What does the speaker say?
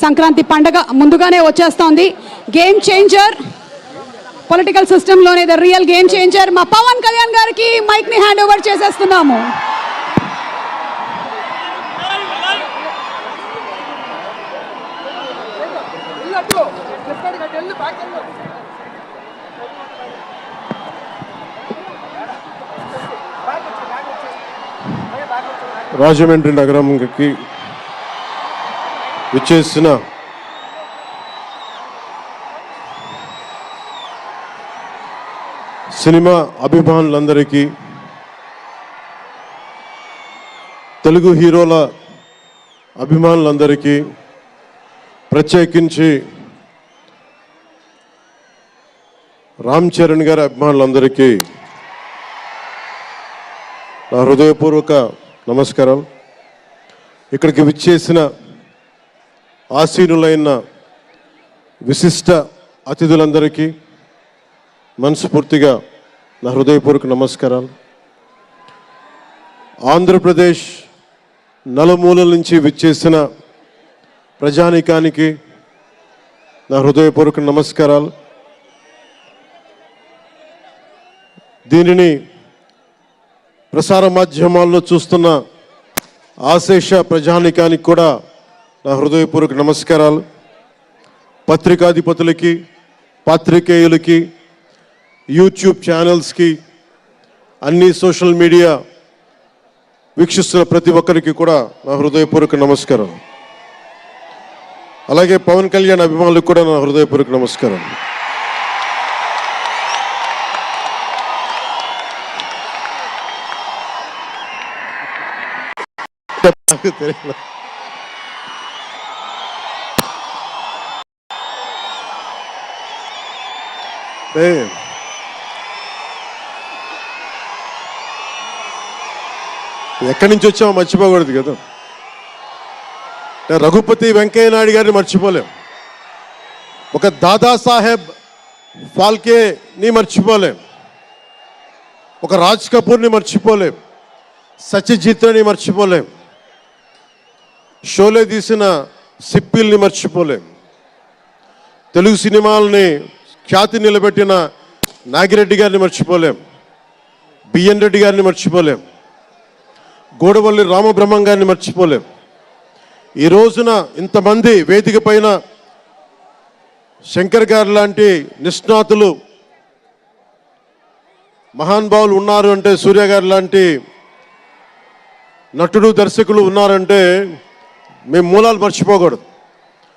సంక్రాంతి పండగ ముందుగానే వచ్చేస్తోంది. గేమ్ చేంజర్ పొలిటికల్ సిస్టంలోనే ద రియల్ గేమ్ చేంజర్ మా పవన్ కళ్యాణ్ గారికి మైక్ ని హ్యాండ్ ఓవర్ చేసేస్తున్నాము. రాజమండ్రి నగరంకి విచ్చేసిన సినిమా అభిమానులందరికీ, తెలుగు హీరోల అభిమానులందరికీ, ప్రత్యేకించి రామ్ చరణ్ గారి అభిమానులందరికీ నా హృదయపూర్వక నమస్కారం. ఇక్కడికి విచ్చేసిన ఆసీనులైన విశిష్ట అతిథులందరికీ మనస్ఫూర్తిగా నా హృదయపూర్వక నమస్కారాలు. ఆంధ్రప్రదేశ్ నలుమూలల నుంచి విచ్చేసిన ప్రజానీకానికి నా హృదయపూర్వక నమస్కారాలు. దీనిని ప్రసార మాధ్యమాల్లో చూస్తున్న ఆశేష ప్రజానీకానికి కూడా నా హృదయపూర్వక నమస్కారాలు. పత్రికాధిపతులకి, పాత్రికేయులకి, యూట్యూబ్ ఛానల్స్కి, అన్ని సోషల్ మీడియా వీక్షిస్తున్న ప్రతి ఒక్కరికి కూడా నా హృదయపూర్వక నమస్కారం. అలాగే పవన్ కళ్యాణ్ అభిమానులకు కూడా నా హృదయపూర్వక నమస్కారం. ఎక్కడి నుంచి వచ్చామో మర్చిపోకూడదు కదా. రఘుపతి వెంకయ్య నాయుడు గారిని మర్చిపోలేం, ఒక దాదాసాహెబ్ ఫాల్కేని మర్చిపోలేం, ఒక రాజ్ కపూర్ని మర్చిపోలేం, సత్యజిత్ని మర్చిపోలేం, షోలే తీసిన సిప్పిల్ని మర్చిపోలేం, తెలుగు సినిమాలని ఖ్యాతి నిలబెట్టిన నాగిరెడ్డి గారిని మర్చిపోలేం, బిఎన్ రెడ్డి గారిని మర్చిపోలేం, గోడవల్లి రామబ్రహ్మం గారిని మర్చిపోలేం. ఈ రోజున ఇంతమంది వేదిక పైన శంకర్ గారు లాంటి నిష్ణాతులు మహానుభావులు ఉన్నారు అంటే, సూర్య గారు లాంటి నటుడు దర్శకులు ఉన్నారంటే మేము మూలాలు మర్చిపోకూడదు.